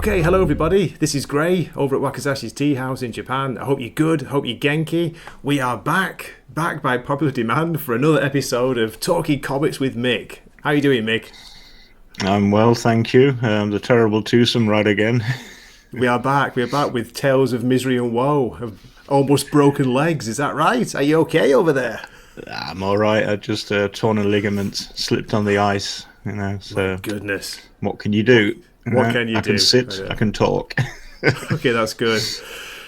Okay, hello everybody. This is Gray over at Wakasashi's Tea House in Japan. I hope you're good. Hope you're genki. We are back by popular demand for another episode of Talking Comics with Mick. How are you doing, Mick? I'm well, thank you. The terrible twosome right again. We are back. We're back with tales of misery and woe, of almost broken legs. Is that right? Are you okay over there? I'm all right. I just torn a ligament, slipped on the ice. So my goodness. What can you do? What can you do? I can sit. I can talk. Okay, that's good.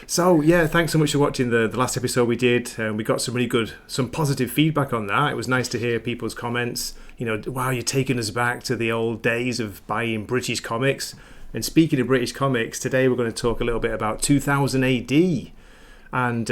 So yeah, thanks so much for watching the last episode we did. We got some positive feedback on that. It was nice to hear people's comments. You know, wow, you're taking us back to the old days of buying British comics. And speaking of British comics, today we're going to talk a little bit about 2000 AD. And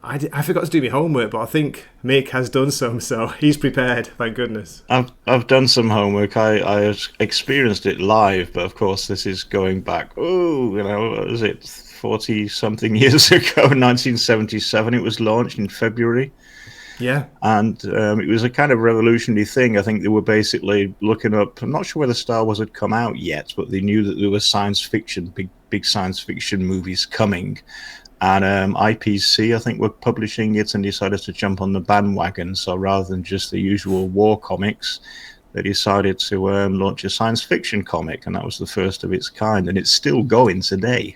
I forgot to do my homework, but I think Mick has done some, so he's prepared. Thank goodness. I've done some homework. I experienced it live, but of course this is going back. What was it? 40-something years ago, 1977. It was launched in February. Yeah. And it was a kind of revolutionary thing. I think they were basically looking up. I'm not sure whether Star Wars had come out yet, but they knew that there were science fiction, big science fiction movies coming. And IPC, I think, were publishing it and decided to jump on the bandwagon. So rather than just the usual war comics, they decided to launch a science fiction comic. And that was the first of its kind. And it's still going today.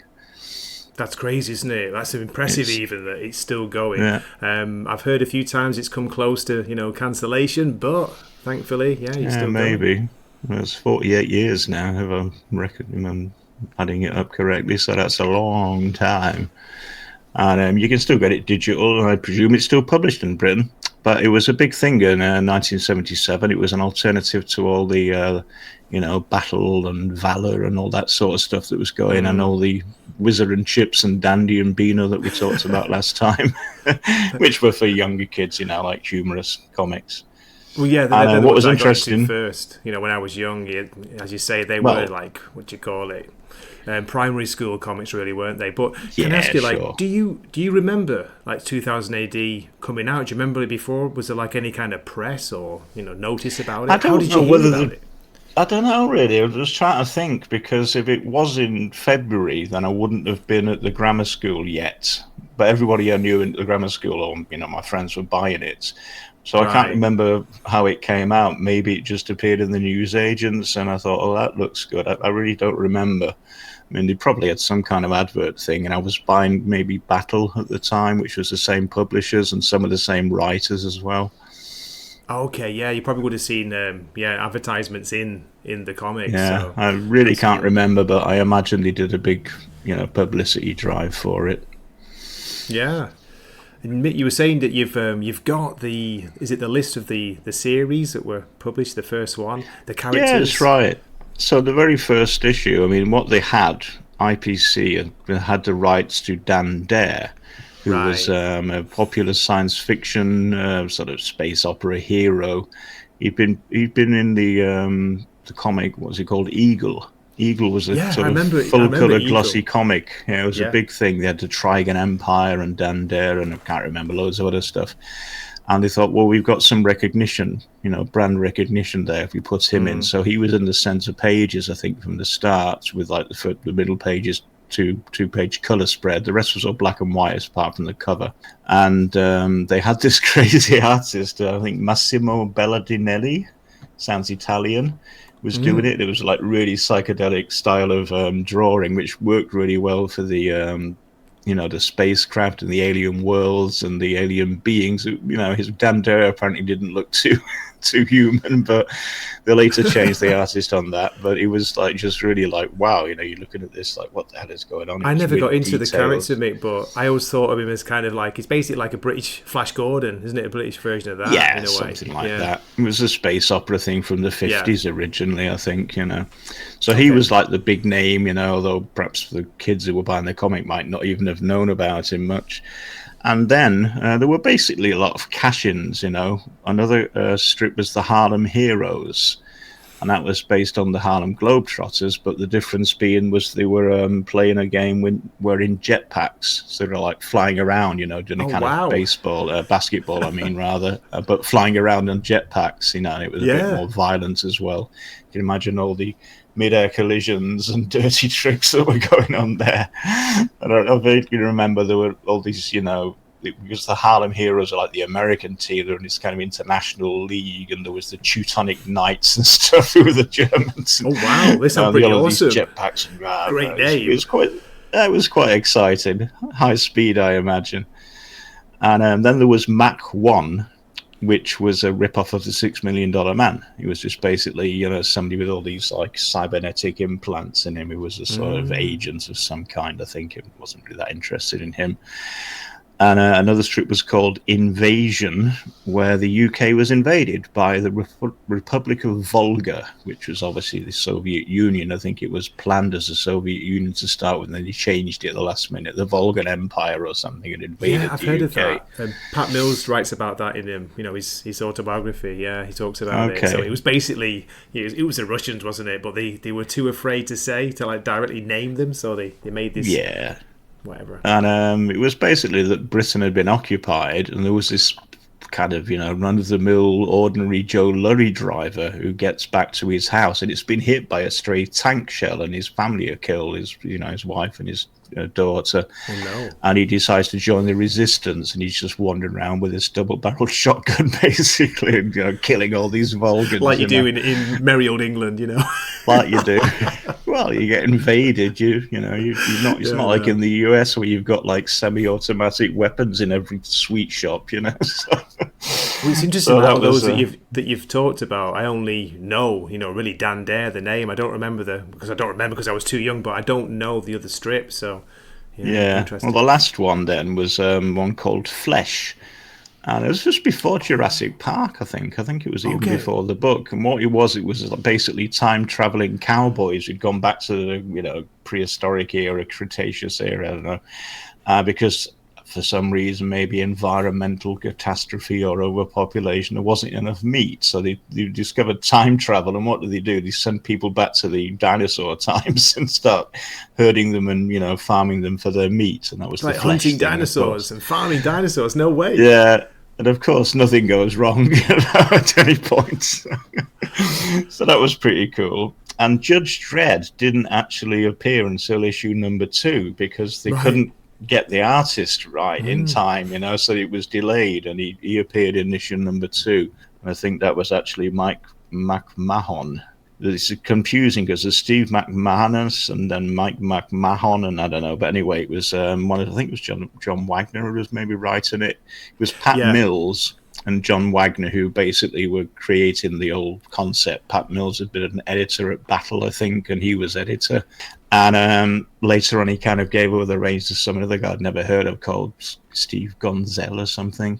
That's crazy, isn't it? That's impressive, even that it's still going. Yeah. I've heard a few times it's come close to, cancellation, but thankfully, you're still maybe. going. Well, it's 48 years now, if I'm adding it up correctly, so that's a long time. And you can still get it digital, and I presume it's still published in Britain. But it was a big thing in 1977. It was an alternative to all the, battle and valor and all that sort of stuff that was going, and all the Wizard and Chips and Dandy and Beano that we talked about last time, which were for younger kids, like humorous comics. Well, yeah, what was interesting first, when I was young, as you say, they were like, what do you call it? Primary school comics, really, weren't they? But can I ask you, sure. do you remember 2000 AD coming out? Do you remember it before? Was there any kind of press or notice about it? How did you hear about it? I don't know, really. I was just trying to think, because if it was in February, then I wouldn't have been at the grammar school yet. But everybody I knew in the grammar school, or my friends were buying it. So I can't remember how it came out. Maybe it just appeared in the newsagents, and I thought, oh, that looks good. I really don't remember. I mean, they probably had some kind of advert thing, and I was buying maybe Battle at the time, which was the same publishers and some of the same writers as well. Okay, yeah, you probably would have seen advertisements in the comics. Yeah, so. I really can't remember, but I imagine they did a big, publicity drive for it. Yeah. And Mick, you were saying that you've got the list of the series that were published, the first one, the characters. Yeah, that's right. So the very first issue, I mean, what they had, IPC had the rights to Dan Dare, who was a popular science fiction sort of space opera hero. He'd been in the comic. What was it called? Eagle. Eagle was a sort of full-color glossy comic. Yeah, it was a big thing. They had the Trigon Empire and Dan Dare, and I can't remember loads of other stuff. And they thought, well, we've got some recognition, brand recognition there if we put him in. So he was in the center pages, I think, from the start, with the middle pages, two-page color spread. The rest was all black and white, apart from the cover. And they had this crazy artist, I think Massimo Belardinelli, sounds Italian, was doing it. It was really psychedelic style of drawing, which worked really well for the the spacecraft and the alien worlds and the alien beings. His Dan Dare apparently didn't look too human, but they later changed the artist on that. But it was just really wow, you're looking at this what the hell is going on? I never got into the character, Mick, but I always thought of him as kind of it's basically like a British Flash Gordon, isn't it? A British version of that, yeah, in a way. Something like that. It was a space opera thing from the 50s originally, I think, So he was the big name, although perhaps the kids who were buying the comic might not even have known about him much. And then there were basically a lot of cash-ins, Another strip was the Harlem Heroes. and that was based on the Harlem Globetrotters, but the difference being was they were playing a game were in jetpacks, so they're like flying around, doing a kind of basketball, I mean, rather, but flying around on jetpacks, and it was a bit more violent as well. You can imagine all the mid-air collisions and dirty tricks that were going on there. I don't know if you remember, there were all these, because the Harlem Heroes are like the American team, they're in this kind of international league, and there was the Teutonic Knights and stuff who were the Germans. Oh wow, this sounds pretty awesome. Jetpacks and great name. It was quite exciting. High speed, I imagine. And then there was M.A.C.H, which was a rip-off of the $6 Million Man. He was just basically, somebody with all these like cybernetic implants in him. He was a sort of agent of some kind. I think it wasn't really that interested in him. And another strip was called Invasion, where the UK was invaded by the Republic of Volga, which was obviously the Soviet Union. I think it was planned as the Soviet Union to start with, and then they changed it at the last minute. The Volgan Empire or something had invaded the UK. Yeah, I've heard of that. Pat Mills writes about that in his autobiography. Yeah, he talks about it. So it was basically, it was the Russians, wasn't it? But they were too afraid to like directly name them, so they made this... Yeah. Whatever. And it was basically that Britain had been occupied, and there was this kind of, run-of-the-mill, ordinary Joe Lurry driver who gets back to his house, and it's been hit by a stray tank shell, and his family are killed, his wife and his daughter. Oh, no. And he decides to join the resistance, and he's just wandering around with his double-barreled shotgun, basically, and, killing all these Volgans. Like you do in merry old England, Like you do. Well, you get invaded. You're not. It's not like in the US where you've got like semi-automatic weapons in every sweet shop. So. Well, it's interesting how those that you've talked about. I only know, really Dan Dare, the name. I don't remember because I was too young. But I don't know the other strips. So yeah. Well, the last one then was one called Flesh. And it was just before Jurassic Park, I think. I think it was even before the book. And what it was basically time-traveling cowboys who'd gone back to the, prehistoric era, Cretaceous era, I don't know, because for some reason, maybe environmental catastrophe or overpopulation, there wasn't enough meat. So they discovered time travel, and what do? They send people back to the dinosaur times and start herding them and, farming them for their meat. And that was like hunting dinosaurs and farming dinosaurs. No way. Yeah. And of course, nothing goes wrong at any point. So that was pretty cool. And Judge Dredd didn't actually appear until issue number 2 because they couldn't get the artist right in time, so it was delayed, and he appeared in issue number 2. And I think that was actually Mike McMahon. It's confusing because there's Steve McManus and then Mike McMahon, and I don't know, but anyway, it was I think it was John Wagner who was maybe writing it. It was Pat Mills and John Wagner who basically were creating the old concept. Pat Mills had been an editor at Battle, I think, and he was editor. And later on, he kind of gave over the reins to some other guy I'd never heard of called Steve Gonzell or something.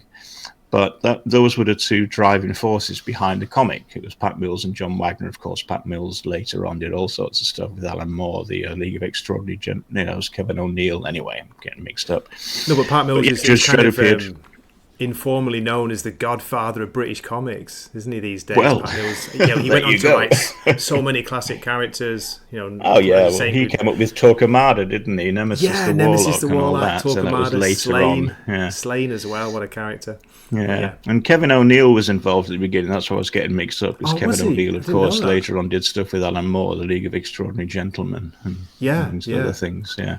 But those were the two driving forces behind the comic. It was Pat Mills and John Wagner. Of course, Pat Mills later on did all sorts of stuff with Alan Moore, the League of Extraordinary Gentlemen, Kevin O'Neill. Anyway, I'm getting mixed up. No, but Pat Mills is kind of informally known as the godfather of British comics, isn't he, these days? Well, he went on to write so many classic characters. Oh, yeah, well, he came up with Torquemada, didn't he? Nemesis the Warlock, Torquemada, and that was later Slaine, on. Slaine as well, what a character. Yeah, and Kevin O'Neill was involved at the beginning. That's why I was getting mixed up. Because Kevin O'Neill, of course, later on did stuff with Alan Moore, the League of Extraordinary Gentlemen, and other things. Yeah.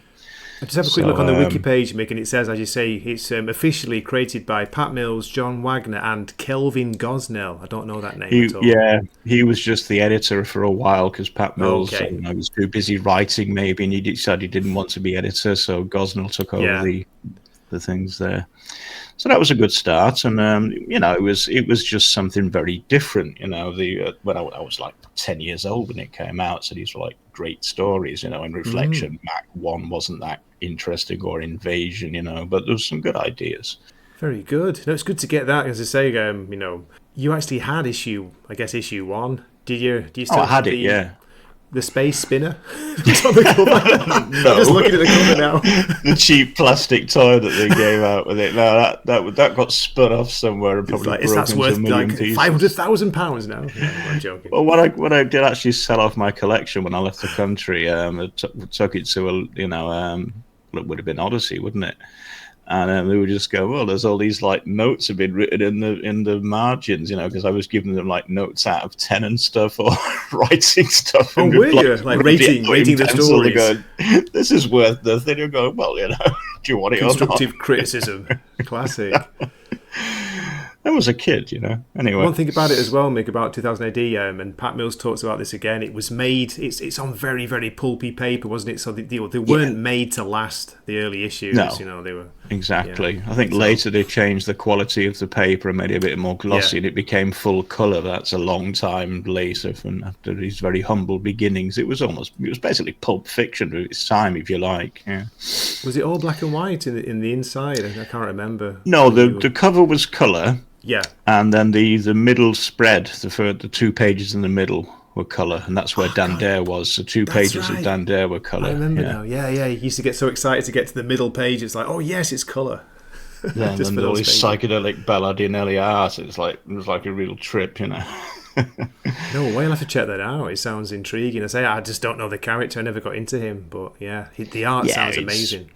I just have a quick look on the wiki page, Mick, and it says, as you say, it's officially created by Pat Mills, John Wagner, and Kelvin Gosnell. I don't know that name at all. Yeah, he was just the editor for a while because Pat Mills was too busy writing, maybe, and he decided he didn't want to be editor, so Gosnell took over the things there. So that was a good start, and it was just something very different. When I was like 10 years old when it came out, so these were like great stories. In reflection, Mac-1 wasn't that interesting, or Invasion, but there was some good ideas. Very good. No, it's good to get that. As I say, you actually had issue 1. Did you? Do you still I had it, yeah. The space spinner? It's on the cover. No. I'm just looking at the cover now. The cheap plastic toy that they gave out with it. No, that got spun off somewhere and probably broken That's into worth a million like pieces. £500,000 now. Yeah, I'm joking. Well, what I did actually sell off my collection when I left the country. I took it to it would have been Odyssey, wouldn't it? And they would just go, well, there's all these like notes have been written in the margins, because I was giving them like notes out of 10 and stuff, or writing stuff. Oh, were you like rating the stories? Going, this is worth this. Then you go, well, do you want it or not? Constructive criticism, classic. I was a kid, Anyway, one thing about it as well, Mick, about 2000 AD, and Pat Mills talks about this again. It was made. It's on very, very pulpy paper, wasn't it? So they weren't made to last. The early issues, no. They were exactly. I think later they changed the quality of the paper and made it a bit more glossy, and it became full colour. That's a long time later, after these very humble beginnings. It was basically pulp fiction at its time, if you like. Yeah. Was it all black and white in the inside? I can't remember. No, the cover was colour. Yeah, and then the middle spread, the 2 pages in the middle were colour, and that's where Dan Dare was. So 2 pages of Dan Dare were colour. I remember now. Yeah. He used to get so excited to get to the middle page. It's like, oh yes, it's colour. Yeah, and then all this psychedelic Ballardinelli art. It was like a real trip, No way, I'll have to check that out. It sounds intriguing. I just don't know the character. I never got into him, but the art sounds amazing.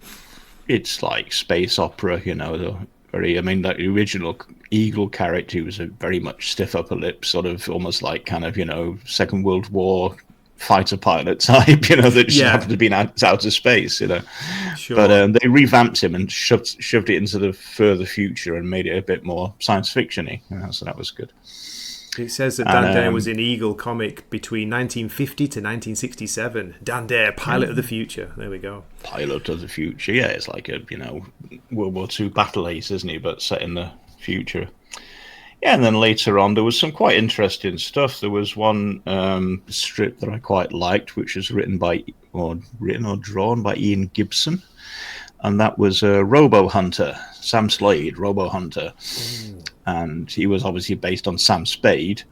It's like space opera, that original Eagle character, he was a very much stiff upper lip, sort of almost like kind of, Second World War fighter pilot type, that just happened to be in outer space, Sure. But they revamped him and shoved it into the further future and made it a bit more science fiction-y, so that was good. It says that Dan Dare was in Eagle comic between 1950 to 1967. Dan Dare, Pilot of the Future. There we go. Pilot of the Future. Yeah, it's like a, World War II battle ace, isn't he? But set in the future. Yeah, and then later on, there was some quite interesting stuff. There was one strip that I quite liked, which was written or drawn by Ian Gibson. And that was Robo-Hunter, Sam Slade, Robo-Hunter. And he was obviously based on Sam Spade,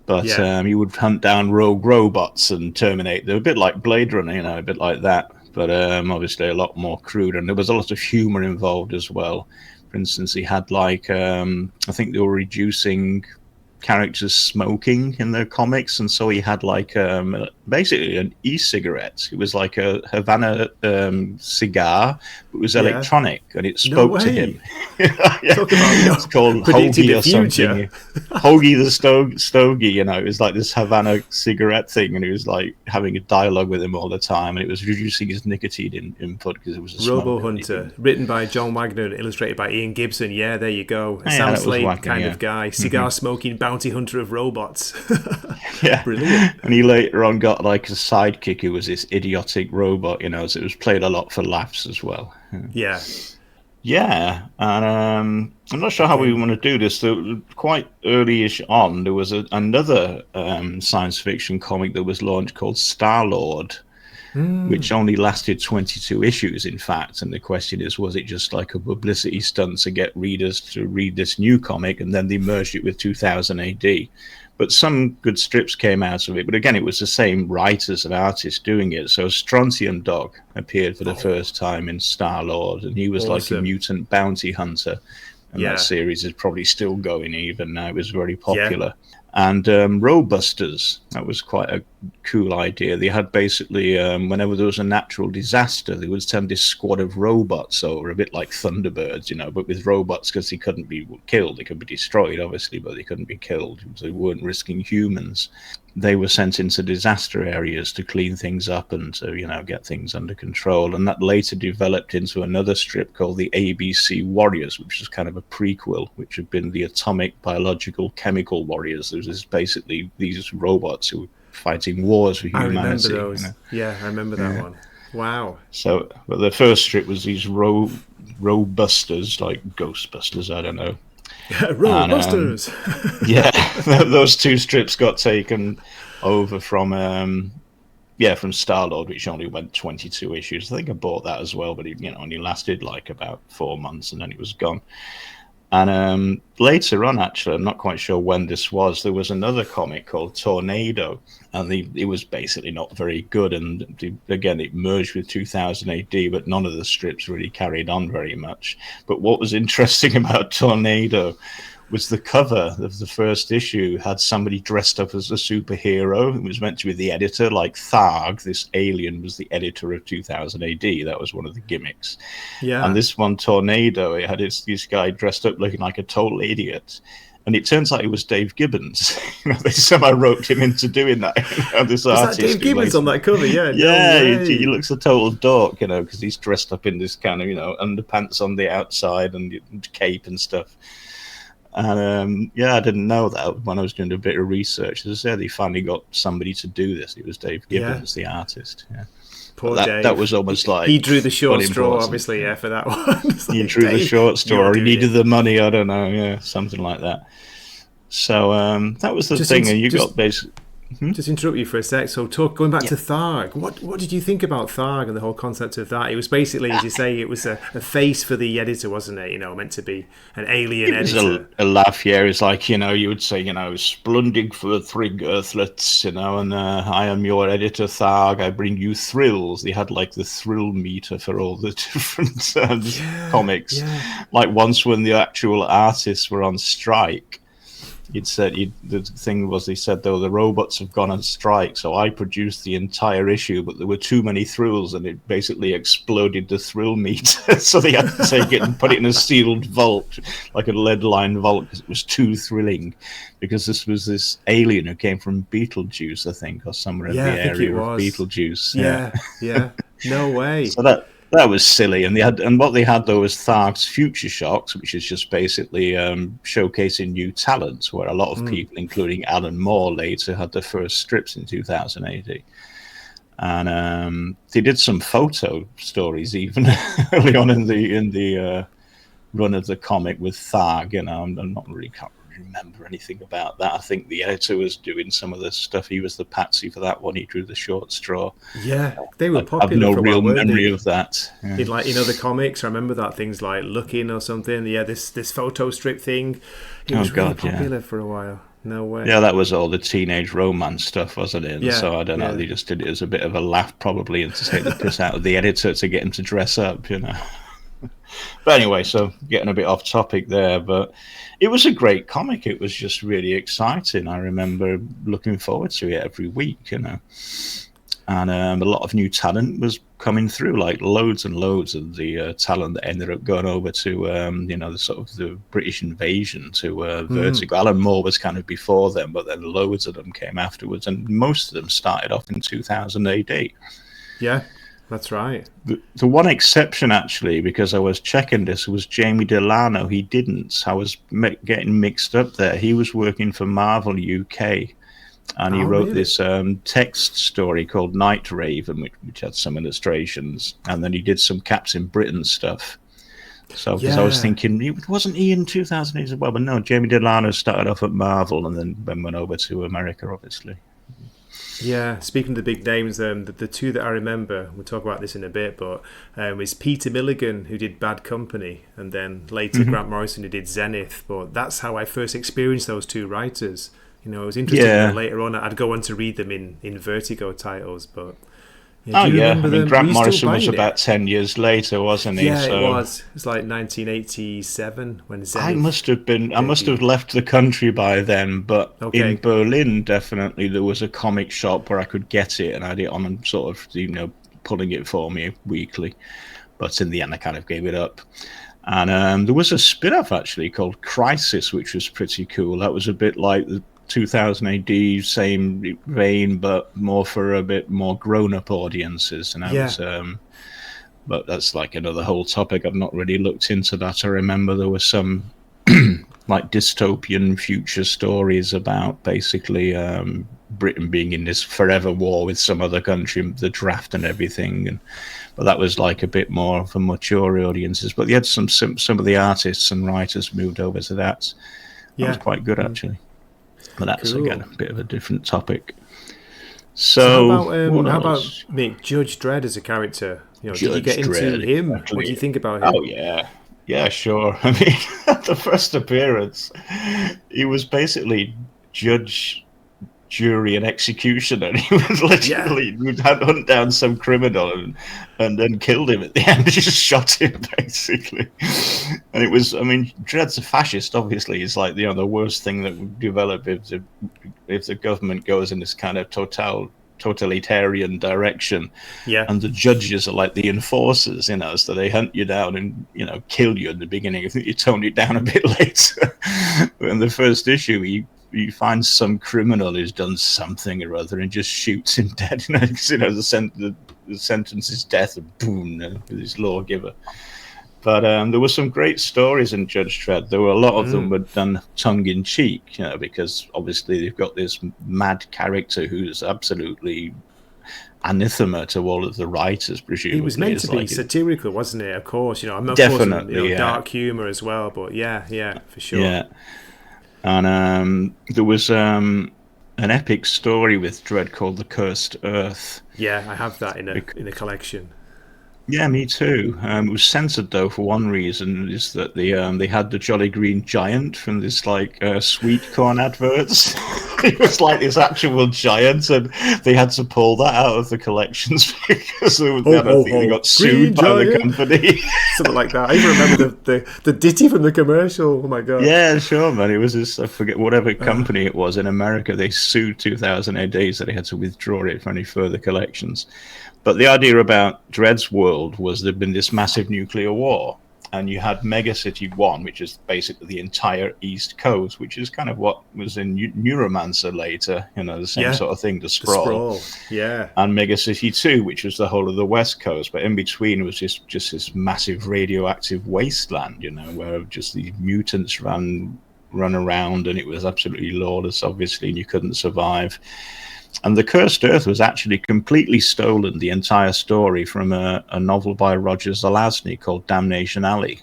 but he would hunt down rogue robots and terminate them, a bit like Blade Runner, a bit like that, but obviously a lot more crude. And there was a lot of humour involved as well. For instance, he had I think they were reducing characters smoking in their comics, and so he had basically an e-cigarette. It was like a Havana cigar, but it was electronic, and it spoke to him. It's called Hoagie or something. Hoagie the Stogie, it was like this Havana cigarette thing, and it was like having a dialogue with him all the time, and it was reducing his nicotine input because it was a Robo-Hunter, written by John Wagner and illustrated by Ian Gibson. Yeah, there you go. A Sam Slade kind of guy, cigar smoking bounty hunter of robots. Yeah, brilliant. And he later on got like a sidekick who was this idiotic robot, so it was played a lot for laughs as well. Yeah, and I'm not sure how we want to do this. Quite early-ish on, there was another science fiction comic that was launched called Star-Lord, which only lasted 22 issues, in fact. And the question is, was it just like a publicity stunt to get readers to read this new comic, and then they merged it with 2000 AD? But some good strips came out of it. But again, it was the same writers and artists doing it. So Strontium Dog appeared for the first time in Star-Lord, and he was like a mutant bounty hunter. And that series is probably still going even now. It was very popular. And Robusters, that was quite a cool idea. They had basically, whenever there was a natural disaster, they would send this squad of robots over, a bit like Thunderbirds, but with robots, because they couldn't be killed. They could be destroyed, obviously, but they couldn't be killed. So they weren't risking humans. They were sent into disaster areas to clean things up and to, get things under control. And that later developed into another strip called the ABC Warriors, which was kind of a prequel, which had been the Atomic Biological Chemical Warriors. There was basically these robots who were fighting wars for humanity. I remember those. Yeah, I remember that one. Wow. So, but the first strip was these Robusters, like Ghostbusters, I don't know. Robusters. Those two strips got taken over from Star-Lord, which only went 22 issues. I think I bought that as well, but it only lasted like about 4 months, and then it was gone. And later on, actually, I'm not quite sure when this was, there was another comic called Tornado, and it was basically not very good. And again, it merged with 2000 AD, but none of the strips really carried on very much. But what was interesting about Tornado was the cover of the first issue had somebody dressed up as a superhero. It was meant to be the editor, like Tharg, this alien, was the editor of 2000 AD. That was one of the gimmicks. Yeah. And this one, Tornado, it had this guy dressed up looking like a total idiot. And it turns out it was Dave Gibbons. They somehow roped him into doing that. This artist, that Dave Gibbons on that cover? Yeah. Yeah, he looks a total dork, because he's dressed up in this kind of, underpants on the outside and cape and stuff. And I didn't know that when I was doing a bit of research. As I said, he finally got somebody to do this. It was Dave Gibbons, the artist. Yeah. Poor Dave. That was almost like he drew the short straw, obviously, for that one. He drew the short straw, or he needed the money. I don't know, something like that. So that was the thing, and you got basically. Just interrupt you for a sec. So, going back to Tharg, what did you think about Tharg and the whole concept of that? It was basically, as you say, it was a face for the editor, wasn't it? Meant to be an alien editor. It was a laugh, yeah. It's like, you would say, splendid for Thrigg Earthlets, and I am your editor, Tharg. I bring you thrills. They had like the thrill meter for all the different comics. Yeah. Like once when the actual artists were on strike, the thing was, they said, though, the robots have gone on strike, so I produced the entire issue, but there were too many thrills, and it basically exploded the thrill meter. So they had to take it and put it in a sealed vault, like a lead-lined vault, because it was too thrilling. Because this was this alien who came from Beetlejuice, I think, or somewhere in the area of Beetlejuice. Yeah. No way. So that was silly, and what they had though was Tharg's Future Shocks, which is just basically showcasing new talents, where a lot of people, including Alan Moore, later had their first strips in 2000 AD. And they did some photo stories even early on in the run of the comic with Tharg. I'm not really can't remember anything about that. I think the editor was doing some of the stuff. He was the patsy for that one. He drew the short straw. Yeah, they were popular. I have no real memory of that. Yeah. In the comics, I remember that things like Looking or something. Yeah, this photo strip thing. It was really popular for a while. No way. Yeah, that was all the teenage romance stuff, wasn't it? And so I don't know. They just did it as a bit of a laugh, probably, and to take the piss out of the editor to get him to dress up. But anyway, so getting a bit off topic there, but it was a great comic. It was just really exciting. I remember looking forward to it every week, and a lot of new talent was coming through, like loads and loads of the talent that ended up going over to, the sort of the British invasion to Vertigo. Alan Moore was kind of before them, but then loads of them came afterwards, and most of them started off in 2000 AD. Yeah. That's right. The one exception, actually, because I was checking this, was Jamie Delano. He didn't. I was getting mixed up there. He was working for Marvel UK, and he wrote this text story called Night Raven, which had some illustrations, and then he did some Captain Britain stuff. So, because I was thinking, wasn't he in 2008 as well? But no, Jamie Delano started off at Marvel and then went over to America, obviously. Yeah, speaking of the big names, the two that I remember, we'll talk about this in a bit, but is Peter Milligan, who did Bad Company, and then later Grant Morrison, who did Zenith. But that's how I first experienced those two writers. It was interesting that later on I'd go on to read them in Vertigo titles, but... Grant Morrison was about 10 years later, wasn't he? Yeah, it was. It was like 1987 when Zenith... I must have left the country by then, but in Berlin, definitely, there was a comic shop where I could get it, and I had it on and sort of, pulling it for me weekly. But in the end, I kind of gave it up. And there was a spin-off, actually, called Crisis, which was pretty cool. That was a bit like the 2000 AD, same vein, but more for a bit more grown-up audiences. And but that's like another whole topic. I've not really looked into that. I remember there were some like dystopian future stories about basically Britain being in this forever war with some other country, the draft and everything. But that was like a bit more for mature audiences. But they had some of the artists and writers moved over to that. That was quite good, actually. But that's, again, a bit of a different topic. So how about Judge Dredd as a character? Did you get into him? What do you think about him? Oh, yeah. Yeah, sure. I mean, at the first appearance, he was basically judge, jury, and executioner. He was literally would hunt down some criminal and then killed him at the end. He just shot him, basically. And it was, I mean, Dredd's a fascist, obviously. It's like, the worst thing that would develop if the government goes in this kind of totalitarian direction, and the judges are like the enforcers, so they hunt you down and kill you in the beginning. I think you tone it down a bit later. But in the first issue, he finds some criminal who's done something or other and just shoots him dead. The sentence is death, and boom, with his lawgiver. But there were some great stories in Judge Dredd. There were a lot of them were done tongue-in-cheek, because obviously they've got this mad character who's absolutely anathema to all of the writers, presumably. He was meant to be satirical, wasn't it? Of course, definitely, dark humour as well. But yeah, for sure. Yeah, and there was an epic story with Dredd called The Cursed Earth. Yeah, I have that in a collection. Yeah, me too. It was censored though for one reason, is that they had the Jolly Green Giant from this sweet corn adverts. It was like this actual giant, and they had to pull that out of the collections because they got sued by the company. Something like that. I even remember the ditty from the commercial. Oh my god. Yeah, sure, man. It was this, I forget whatever company it was in America. They sued 2000 AD, so they had to withdraw it for any further collections. But the idea about Dredd's world was there'd been this massive nuclear war, and you had Mega City 1, which is basically the entire East Coast, which is kind of what was in Neuromancer later, the same sort of thing, the Sprawl. Yeah. And Mega City 2, which was the whole of the West Coast, but in between was just this massive radioactive wasteland, where just these mutants run around, and it was absolutely lawless, obviously, and you couldn't survive. And The Cursed Earth was actually completely stolen, the entire story, from a novel by Roger Zelazny called Damnation Alley.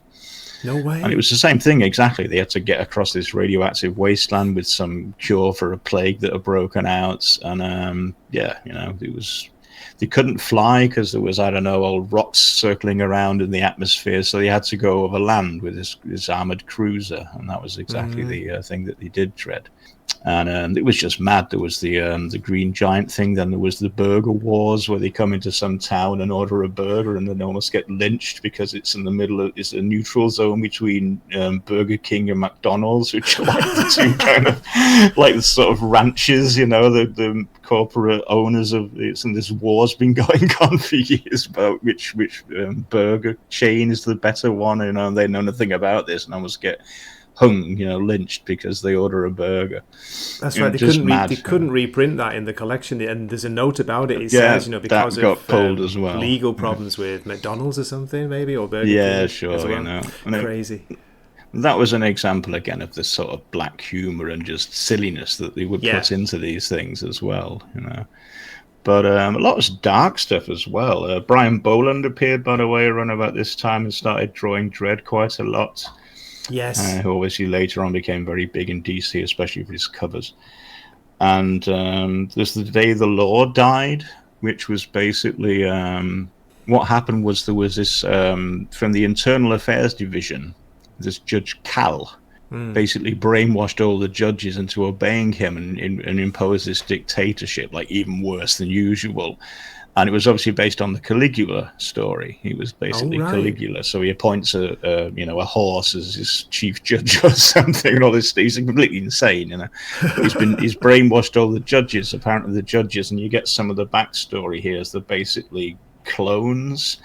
No way. And it was the same thing, exactly. They had to get across this radioactive wasteland with some cure for a plague that had broken out. And, it was... They couldn't fly because there was, old rocks circling around in the atmosphere, so they had to go over land with this armored cruiser, and that was exactly the thing that they did, Dredd. And it was just mad. There was the Green Giant thing. Then there was the Burger Wars, where they come into some town and order a burger, and then they almost get lynched because it's in the middle of it's a neutral zone between Burger King and McDonald's, which are like the two kind of like the sort of ranches, the corporate owners of it. And this war's been going on for years about which burger chain is the better one. And they know nothing about this, and almost get hung, lynched because they order a burger. That's right. They couldn't reprint that in the collection, and there's a note about it. It says, because that got of pulled as well. Legal problems with McDonald's or something, maybe, or Burger King. Yeah, sure. Well. Crazy. That was an example again of this sort of black humor and just silliness that they would put into these things as well. But a lot of dark stuff as well. Brian Bolland appeared, by the way, around about this time and started drawing Dredd quite a lot. Yes. Who obviously later on became very big in DC, especially for his covers. And there's The Day the Law Died, which was basically what happened was there was this from the Internal Affairs Division, this Judge Cal basically brainwashed all the judges into obeying him and imposed this dictatorship, like even worse than usual. And it was obviously based on the Caligula story. He was basically Caligula, so he appoints a horse as his chief judge or something, and all this. He's completely insane, But he's brainwashed all the judges. Apparently, the judges, and you get some of the backstory here, is they're basically clones,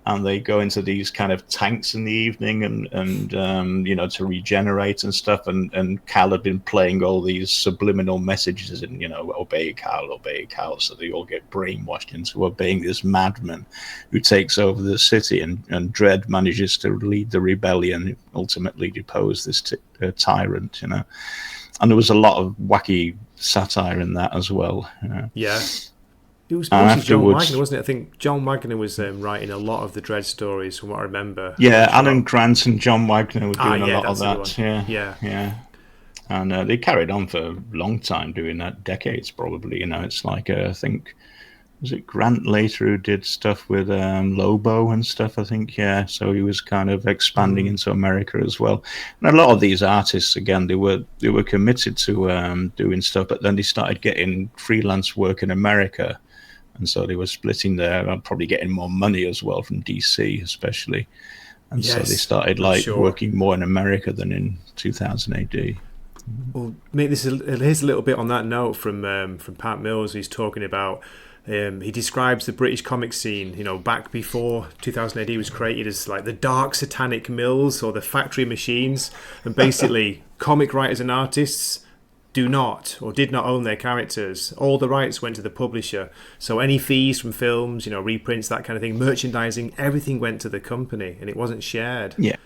and they go into these kind of tanks in the evening and to regenerate and stuff. And Cal had been playing all these subliminal messages and, obey Cal. So they all get brainwashed into obeying this madman who takes over the city. And Dredd manages to lead the rebellion, ultimately depose this tyrant, And there was a lot of wacky satire in that as well. Yeah. It was mostly John Wagner, wasn't it? I think John Wagner was writing a lot of the Dredd stories, from what I remember. Yeah, Alan Grant and John Wagner were doing a lot of that. Yeah. And they carried on for a long time doing that, decades probably. It's like I think was it Grant later who did stuff with Lobo and stuff, I think, yeah. So he was kind of expanding into America as well. And a lot of these artists, again, they were committed to doing stuff, but then they started getting freelance work in America, and so they were splitting there and probably getting more money as well from DC especially. And so they started working more in America than in 2000 AD. Well, mate, here's a little bit on that note from Pat Mills. He's talking about. He describes the British comic scene, back before 2000 AD was created as like the dark satanic mills or the factory machines, and basically comic writers and artists do not or did not own their characters. All the rights went to the publisher, so any fees from films, reprints, that kind of thing, merchandising, everything went to the company, and it wasn't shared. Yeah.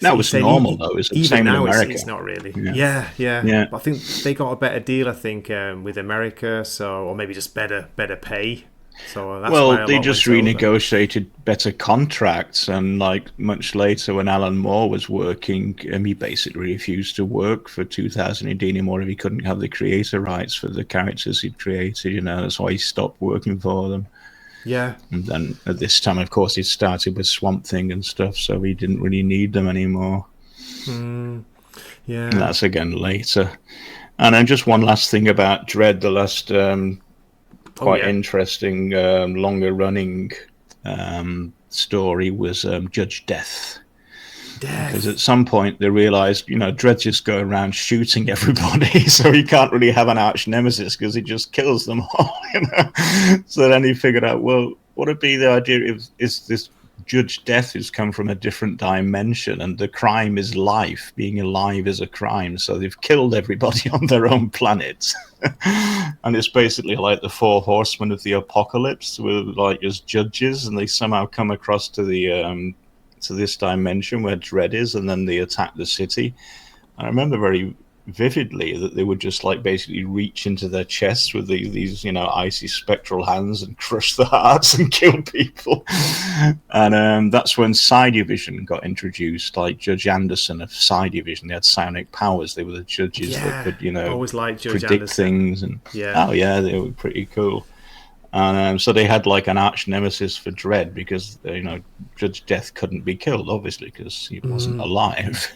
That was normal, though. It's the same in America. It's not really. Yeah. But I think they got a better deal, with America, or maybe just better pay. So that's why they just renegotiated better contracts, and much later when Alan Moore was working, he basically refused to work for 2000 AD anymore if he couldn't have the creator rights for the characters he'd created. That's why he stopped working for them. Yeah. And then at this time, of course, he started with Swamp Thing and stuff, so he didn't really need them anymore. Yeah. And that's again later. And then just one last thing about Dredd, the last quite interesting, longer-running story was Judge Death. Because at some point they realized, Dredd just go around shooting everybody, so he can't really have an arch nemesis because he just kills them all. So then he figured out, well, what would be the idea if is this Judge Death who's come from a different dimension, and the crime is life. Being alive is a crime, so they've killed everybody on their own planet. And it's basically like the four horsemen of the apocalypse, with just judges, and they somehow come across to the to this dimension where Dredd is, and then they attack the city. I remember very vividly that they would just basically reach into their chests with these icy spectral hands and crush the hearts and kill people. And that's when Psi-Division got introduced, like Judge Anderson of Psi-Division. They had psionic powers. They were the judges that could always liked Judge predict Anderson. Things, and they were pretty cool. And so they had an arch nemesis for Dredd because Judge Death couldn't be killed, obviously, because he wasn't alive.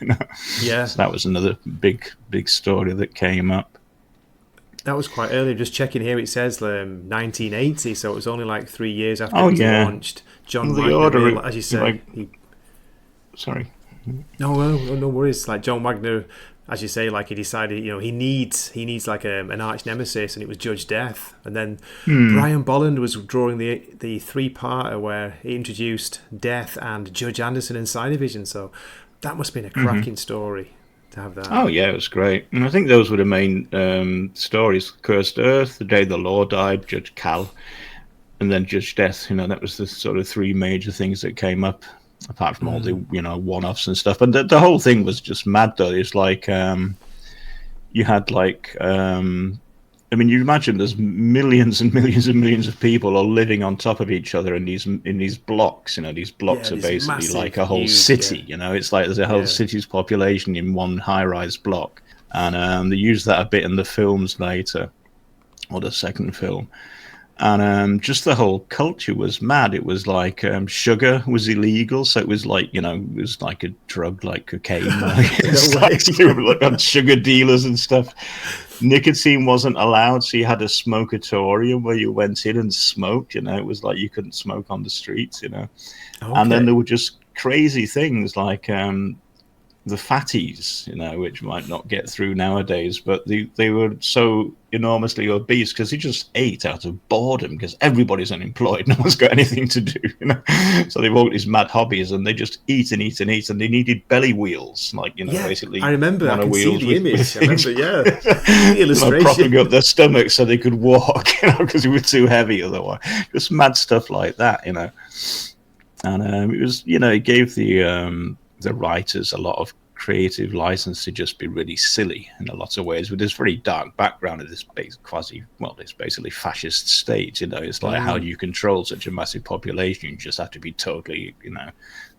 Yeah, so that was another big story that came up. That was quite early. Just checking here, it says 1980, so it was only 3 years after it was launched. John Wagner, as you say. Sorry. No worries. John Wagner. As you say, he decided, he needs an arch nemesis, and it was Judge Death. And then Brian Bolland was drawing the three-parter where he introduced Death and Judge Anderson in Psi-Division. So that must have been a cracking story to have that. Oh yeah, it was great. And I think those were the main stories: Cursed Earth, The Day the Law Died, Judge Cal, and then Judge Death. That was the sort of three major things that came up. Apart from all the one-offs and stuff, but the whole thing was just mad. Though it's you had you imagine there's millions and millions and millions of people all living on top of each other in these blocks. These blocks are basically massive, like a whole city. It's like there's a whole city's population in one high-rise block, and they use that a bit in the films later, or the second film. And just the whole culture was mad. It was sugar was illegal, so it was it was like a drug, like cocaine. On sugar dealers and stuff. Nicotine wasn't allowed, so you had a smokatorium where you went in and smoked. It was you couldn't smoke on the streets. Okay. And then there were just crazy things like the fatties, which might not get through nowadays, but they were so enormously obese because they just ate out of boredom because everybody's unemployed, no one's got anything to do, so they've all these mad hobbies and they just eat and eat and eat, and they needed belly wheels, basically. I remember, I can see the image. I remember, the illustration. Propping up their stomachs so they could walk, because they were too heavy otherwise. Just mad stuff like that, And it was, it gave the writers a lot of creative license to just be really silly in a lot of ways, with this very dark background of this this basically fascist state. It's how do you control such a massive population? You just have to be totally,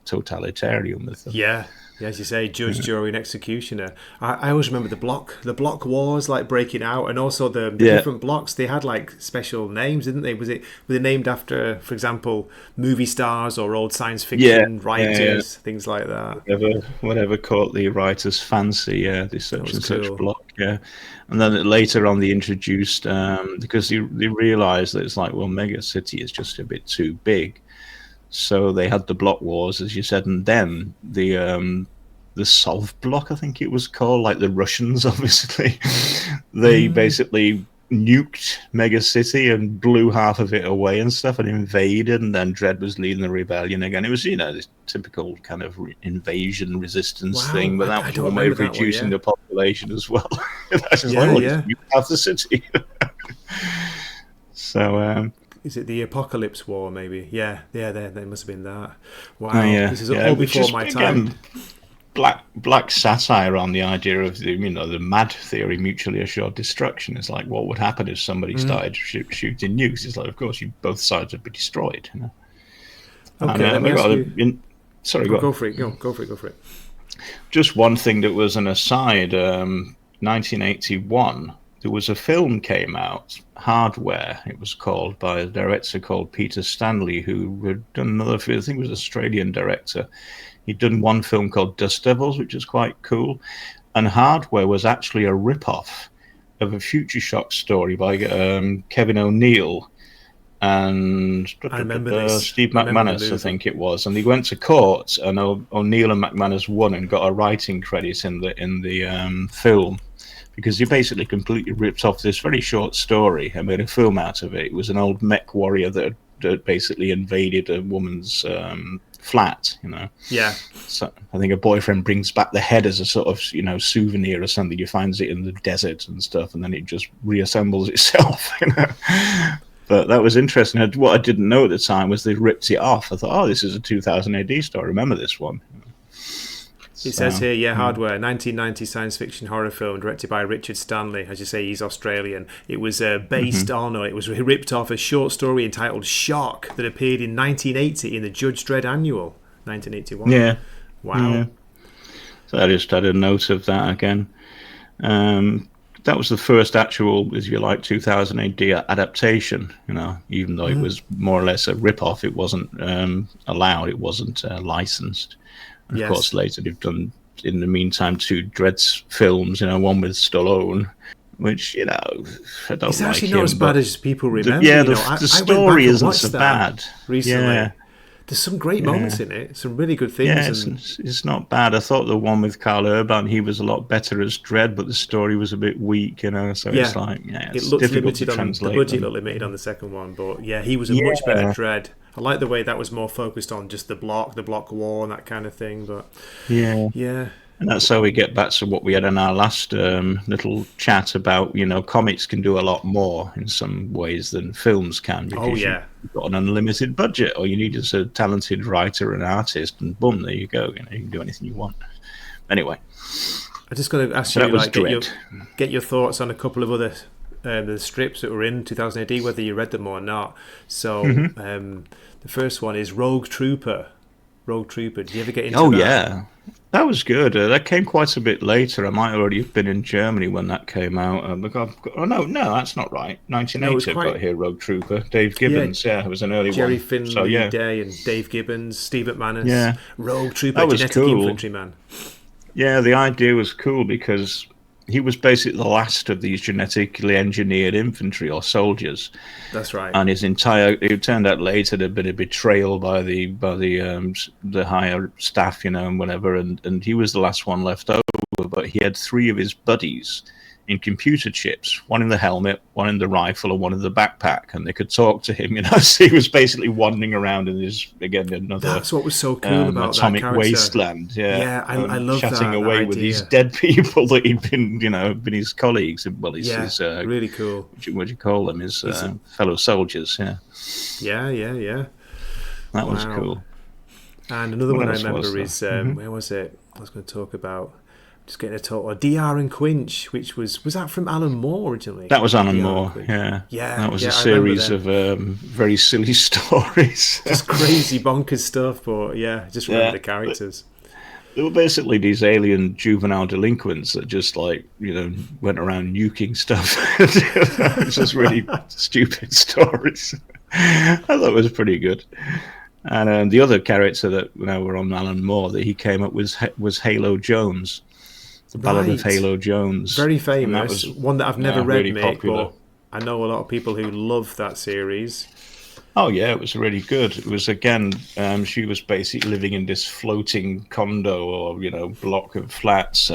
totalitarian with them. Yeah. Yeah, as you say, judge, jury, and executioner. I always remember the block wars like breaking out, and also the different blocks. They had like special names, didn't they? Were they named after, for example, movie stars or old science fiction writers, things like that? Whatever caught the writer's fancy. Yeah, this such and cool. such block. Yeah, and then later on they introduced because they realised that it's like, well, Mega City is just a bit too big. So they had the block wars, as you said, and then the Sov block, I think it was called, like the Russians, obviously. They basically nuked Mega City and blew half of it away and stuff and invaded, and then Dredd was leading the rebellion again. It was, this typical kind of invasion resistance thing, but that was one way of reducing the population as well. That's just you have the city. So... is it the Apocalypse War, maybe? Yeah, there must have been that. Wow, this is all before my time. Black satire on the idea of the MAD theory, mutually assured destruction. It's like, what would happen if somebody started shooting nukes? It's like, of course, both sides would be destroyed. Okay, let me ask you. Sorry, go for it. Go for it. Just one thing that was an aside. 1981. There was a film came out, Hardware, it was called, by a director called Peter Stanley, who had done another film, I think it was an Australian director. He'd done one film called Dust Devils, which is quite cool. And Hardware was actually a rip-off of a Future Shock story by Kevin O'Neill and Steve McManus, I think it was. And they went to court, and O'Neill and McManus won and got a writing credit in the film. Because he basically completely ripped off this very short story and made a film out of it. It was an old mech warrior that basically invaded a woman's flat, Yeah. So I think a boyfriend brings back the head as a sort of, souvenir or something. He finds it in the desert and stuff, and then it just reassembles itself, But that was interesting. What I didn't know at the time was they ripped it off. I thought, this is a 2000 AD story. I remember this one. It says here, Hardware, 1990 science fiction horror film directed by Richard Stanley. As you say, he's Australian. It was based on, or it was ripped off a short story entitled Shock that appeared in 1980 in the Judge Dredd Annual, 1981. Yeah. Wow. Yeah. So I just had a note of that again. That was the first actual, as you like, 2000 AD adaptation, even though it was more or less a rip-off. It wasn't allowed. It wasn't licensed. Of course, later they've done, in the meantime, 2 Dredd's films, one with Stallone, which, I don't like. It's actually not as bad as people remember. The story isn't so bad. Recently. Yeah. There's some great moments in it, some really good things. Yeah, it's not bad. I thought the one with Carl Urban, he was a lot better as Dredd, but the story was a bit weak, so it's like, it's it looked difficult limited to on translate. the budget, looked limited on the second one, but he was a much better Dredd. I like the way that was more focused on just the block war and that kind of thing, but and that's how we get back to what we had in our last little chat about, comics can do a lot more in some ways than films can, because you've got an unlimited budget, or you need just a talented writer and artist, and boom, there you go. You can do anything you want. Anyway, I just got to ask you, get your thoughts on a couple of other the strips that were in 2000 AD, whether you read them or not. So the first one is Rogue Trooper. Did you ever get into that? Oh, yeah. That was good. That came quite a bit later. I might already have been in Germany when that came out. No, that's not right. 1980 I got here, Rogue Trooper. Dave Gibbons, it was an early Jerry one. Finley Day and Dave Gibbons, Steve McManus, Rogue Trooper, genetic infantryman. Yeah, the idea was cool because he was basically the last of these genetically engineered infantry or soldiers. That's right. And it turned out later there'd been a betrayal by the higher staff, and whatever, and he was the last one left over. But he had 3 of his buddies in computer chips, one in the helmet, one in the rifle, and one in the backpack, and they could talk to him. So he was basically wandering around in this, again, another. That's what was so cool about atomic that character. Wasteland. Yeah, I love that. Chatting away with these dead people that he'd been, been his colleagues. Well, his really cool. What do you call them? His fellow soldiers. Yeah. Yeah. That was cool. And another one I remember is where was it? I was going to talk about. Just getting a total DR and Quinch, which was that from Alan Moore originally? That was Alan Moore, yeah. That was a series of very silly stories. Just crazy bonkers stuff, but just remember the characters. They were basically these alien juvenile delinquents that just went around nuking stuff. It was just really stupid stories. I thought it was pretty good. And the other character that were on Alan Moore that he came up with was Halo Jones, the Ballad of Halo Jones. Very famous. One that I've never read, really mate, popular. but I know a lot of people who love that series. Oh yeah, it was really good. It was again, she was basically living in this floating condo or block of flats.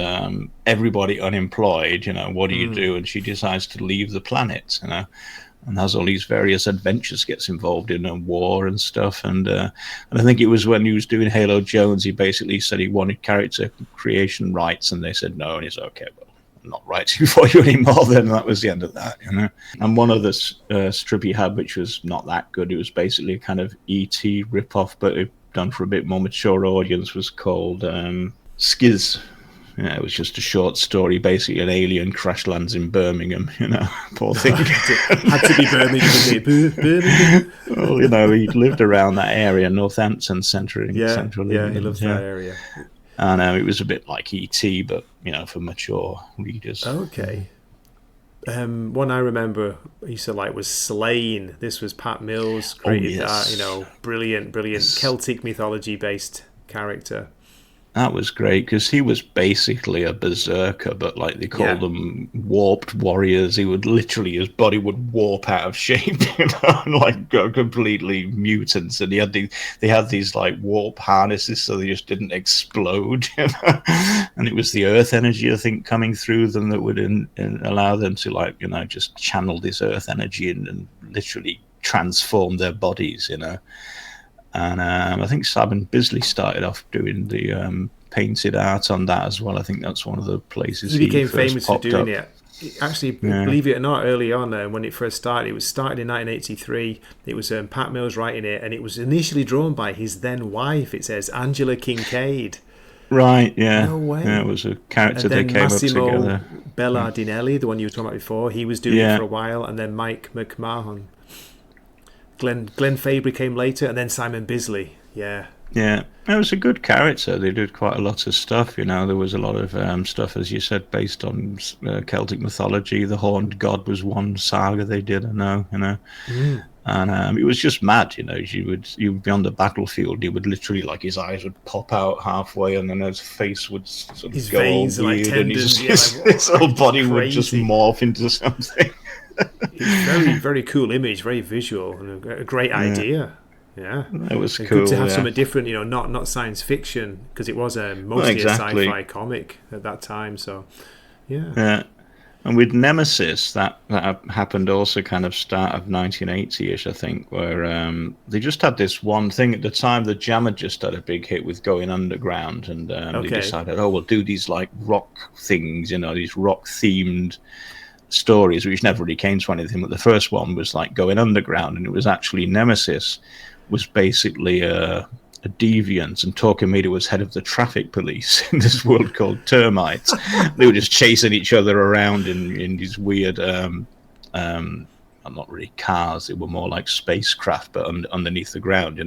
Everybody unemployed. What do you do? And she decides to leave the planet. And has all these various adventures, gets involved in war and stuff. And I think it was when he was doing Halo Jones, he basically said he wanted character creation rights, and they said no. And he said, okay, well, I'm not writing for you anymore. Then that was the end of that. And one of the strip he had, which was not that good, it was basically a kind of E.T. rip-off, but it done for a bit more mature audience, was called Skizz. It was just a short story. Basically, an alien crash lands in Birmingham. Poor thing. Had to be Birmingham. Well, he lived around that area, Northampton, central. Yeah, he loves that area. And it was a bit like E.T., but for mature readers. Okay. One I remember I used to like was Slaine. This was Pat Mills created that. Brilliant Celtic mythology based character. That was great because he was basically a berserker, but they called them warped warriors. He would literally, his body would warp out of shape, and go completely mutants. And they had these warp harnesses, so they just didn't explode. And it was the earth energy, I think, coming through them that would allow them to just channel this earth energy and literally transform their bodies. And I think Simon Bisley started off doing the painted art on that as well. I think that's one of the places he became famous for doing up. it. Actually, believe it or not, early on when it first started, it was started in 1983. It was Pat Mills writing it, and it was initially drawn by his then wife. It says Angela Kincaid. Right, yeah. No way. Yeah, it was a character they came Massimo up together. Belardinelli, the one you were talking about before, he was doing it for a while, and then Mike McMahon. Glen Fabry came later, and then Simon Bisley. Yeah, it was a good character. They did quite a lot of stuff. There was a lot of stuff, as you said, based on Celtic mythology. The Horned God was one saga they did. I know. And it was just mad. You would be on the battlefield. He would literally his eyes would pop out halfway, and then his face would sort of his go veins all weird, and his whole body would just morph into something. It's very, very cool image, very visual, and a great idea. Yeah, it was cool. Good to have something different, not science fiction, because it was mostly a sci-fi comic at that time. So, yeah. And with Nemesis, that happened also kind of start of 1980-ish, I think, where they just had this one thing at the time. The Jam had just had a big hit with Going Underground, and they decided, we'll do these rock things, these rock-themed stories, which never really came to anything. But the first one was Going Underground, and it was actually Nemesis was basically a deviant, and Torquemada was head of the traffic police in this world called Termites. They were just chasing each other around in these weird not really cars, they were more like spacecraft, but underneath the ground,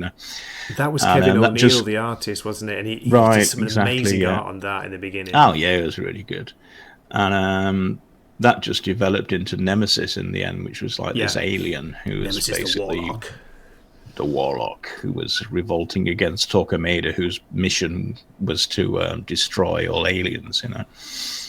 That was Kevin O'Neill, the artist, wasn't it? And he did some amazing art on that in the beginning. Oh yeah, it was really good. And that just developed into Nemesis in the end, which was this alien who was Nemesis basically the Warlock, who was revolting against Torquemada, whose mission was to destroy all aliens.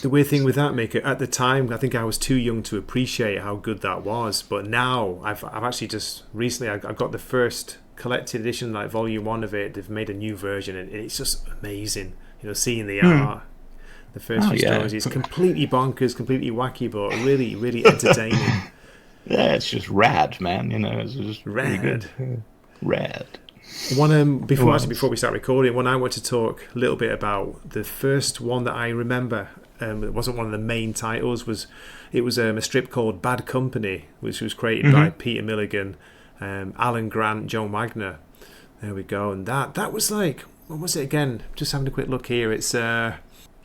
The weird thing with that, Mick, at the time, I think I was too young to appreciate how good that was. But now, I've actually just recently, I got the first collected edition, volume 1 of it. They've made a new version, and it's just amazing. Seeing the art. The first few stories, it's completely bonkers, completely wacky, but really, really entertaining. Yeah, it's just rad, man. It's just rad. Really good. Rad. One before we start recording, one I want to talk a little bit about. The first one that I remember, it wasn't one of the main titles. It was a strip called Bad Company, which was created by Peter Milligan, Alan Grant, John Wagner. There we go. And that was what was it again? Just having a quick look here. It's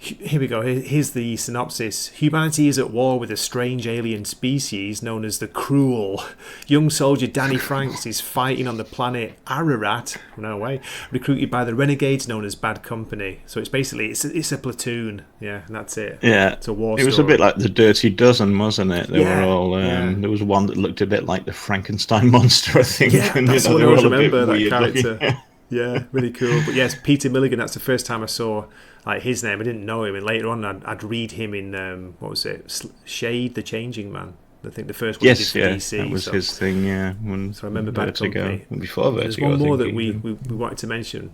Here we go. Here's the synopsis. Humanity is at war with a strange alien species known as the Cruel. Young soldier Danny Franks is fighting on the planet Ararat, no way, recruited by the renegades known as Bad Company. So it's basically, it's a platoon. Yeah, and that's it. Yeah. It's a war It was story. a bit like the Dirty Dozen, wasn't it? They Yeah, were all. There was one that looked a bit like the Frankenstein monster, I think. Yeah, and, that's they what I were always all a bit remember, that weird character. looking. Yeah, really cool. But yes, Peter Milligan, that's the first time I saw like his name. I didn't know him, and later on I'd read him in what was it, Shade the Changing Man. I think the first one Yes, he did for DC. that was his thing. Yeah, So I remember Bad Company. Before Vertigo. There's one more that we wanted to mention.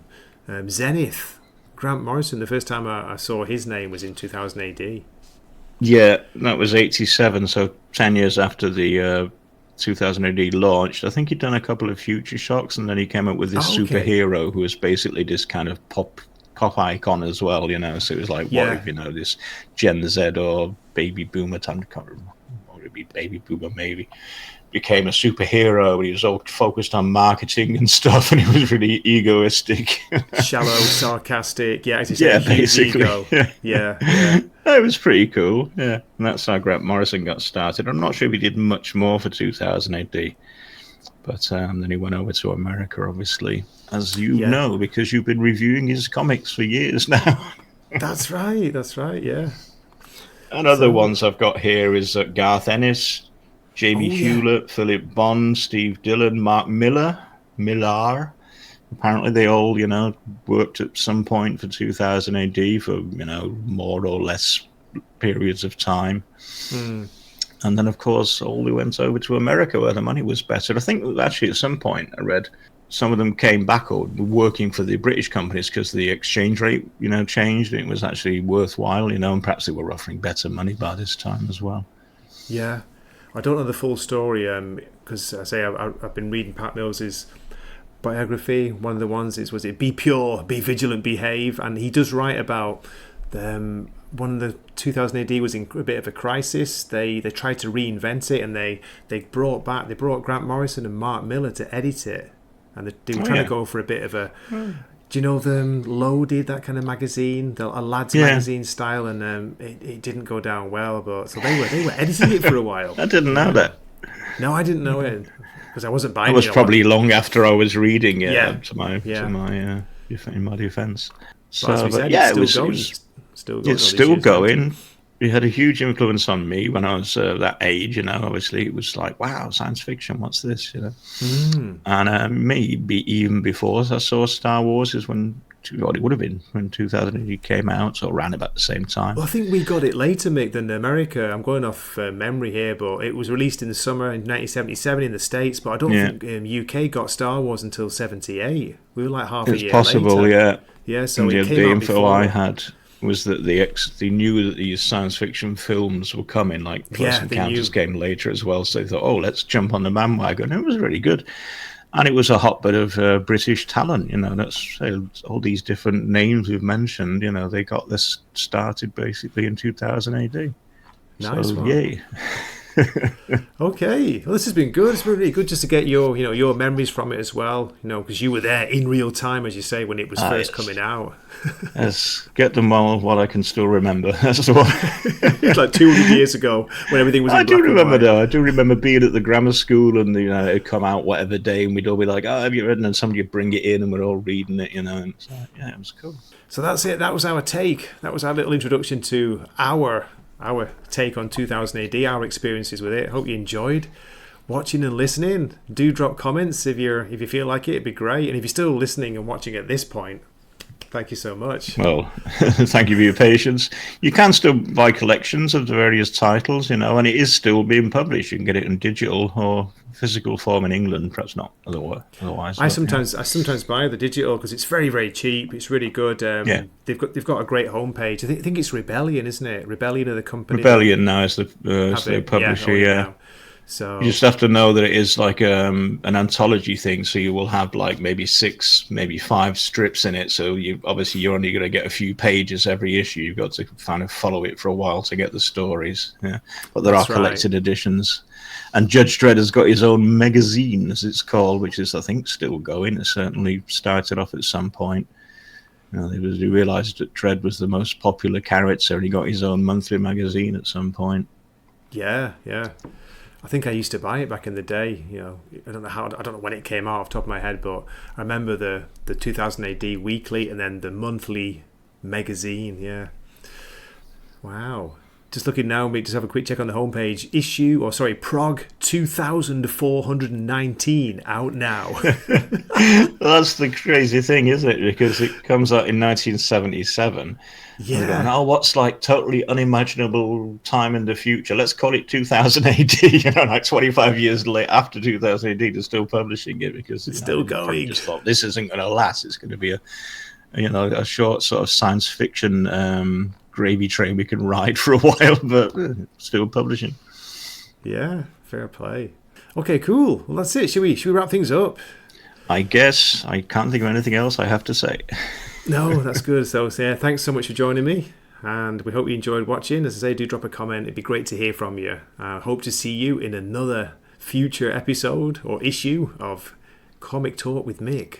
Zenith, Grant Morrison. The first time I saw his name was in 2000 AD. Yeah, that was 87. So 10 years after the 2000 AD launched. I think he'd done a couple of Future Shocks, and then he came up with this superhero who was basically this kind of pop icon as well. So it was like, what if this Gen Z or baby boomer time? I can't remember. Or it'd be baby boomer maybe. Became a superhero, and he was all focused on marketing and stuff, and he was really egoistic, shallow, sarcastic. Yeah, as you say, basically. Ego. Yeah. It was pretty cool. Yeah, and that's how Grant Morrison got started. I'm not sure if he did much more for 2000 AD, but then he went over to America, obviously, as you know, because you've been reviewing his comics for years now. That's right. Yeah. And other ones I've got here is Garth Ennis, Jamie Hewlett, Philip Bond, Steve Dillon, Mark Millar. Apparently they all, worked at some point for 2000 AD for, more or less periods of time. And then, of course, all they went over to America where the money was better. I think actually at some point I read some of them came back or were working for the British companies because the exchange rate, changed. And it was actually worthwhile, and perhaps they were offering better money by this time as well. Yeah. I don't know the full story because I say I've been reading Pat Mills's biography. One of the ones was it Be Pure, Be Vigilant, Behave, and he does write about one of the 2000 AD was in a bit of a crisis. They tried to reinvent it, and they brought Grant Morrison and Mark Millar to edit it, and they were trying to go for a bit of a. Do you know them Loaded, that kind of magazine, a lads magazine style, and it didn't go down well. But so they were editing it for a while. I didn't know that. No, I didn't know it because I wasn't buying it. It was probably long after I was reading it. In my defence. So, it's still going. It had a huge influence on me when I was that age. Obviously it was like, wow, science fiction. What's this? And maybe even before I saw Star Wars is when it would have been when 2000 came out, or around about the same time. Well, I think we got it later, Mick, than America. I'm going off memory here, but it was released in the summer in 1977 in the States. But I don't think UK got Star Wars until 78. We were like half a year later. It's possible, yeah. Yeah, so and it came the out info before. I had was that they knew that these science fiction films were coming. Like Close Encounters came later as well, so they thought, oh, let's jump on the bandwagon. It was really good. And it was a hotbed of British talent, that's all these different names we've mentioned, they got this started basically in 2000 AD. Nice so, one. Yay. Okay, well, this has been good. It's been really good just to get your memories from it as well, because you were there in real time, as you say, when it was first coming out. Yes, get them while I can still remember. That's the one. It's like 200 years ago when everything was. I do remember being at the grammar school, and it'd come out whatever day, and we'd all be like, "Oh, have you read?" And somebody would bring it in, and we're all reading it, And it's like, it was cool. So that's it. That was our take. That was our little introduction to our take on 2000 AD, our experiences with it. Hope you enjoyed watching and listening. Do drop comments if you feel like it. It'd be great. And if you're still listening and watching at this point, thank you so much. Well, thank you for your patience. You can still buy collections of the various titles, and it is still being published. You can get it in digital or physical form in England, perhaps not otherwise. I sometimes buy the digital because it's very, very cheap. It's really good. They've got a great homepage. I think it's Rebellion, isn't it? Rebellion are the company. Rebellion now is the publisher. Yeah. So you just have to know that it is like an anthology thing. So you will have like maybe 6, maybe 5 strips in it. So you're only going to get a few pages every issue. You've got to kind of follow it for a while to get the stories. Yeah, but there are collected editions. And Judge Dredd has got his own magazine, as it's called, which is, I think, still going. It certainly started off at some point. He realised that Dredd was the most popular character, and he got his own monthly magazine at some point. Yeah. I think I used to buy it back in the day. I don't know when it came out off the top of my head, but I remember the 2000 AD weekly and then the monthly magazine. Yeah. Wow. Just looking now, we just have a quick check on the homepage. Prog 2419 out now. That's the crazy thing, isn't it? Because it comes out in 1977. Yeah. Going, what's like totally unimaginable time in the future? Let's call it 2000 AD. Like 25 years late after 2000 AD, they're still publishing it because it's still going. Just thought this isn't going to last. It's going to be a short sort of science fiction gravy train we can ride for a while, but still publishing. Yeah, fair play. Okay, cool. Well, that's it. Should we wrap things up? I guess I can't think of anything else I have to say. No, that's good. So yeah, thanks so much for joining me, and we hope you enjoyed watching. As I say, do drop a comment. It'd be great to hear from you. Hope to see you in another future episode or issue of Comic Talk with Mick.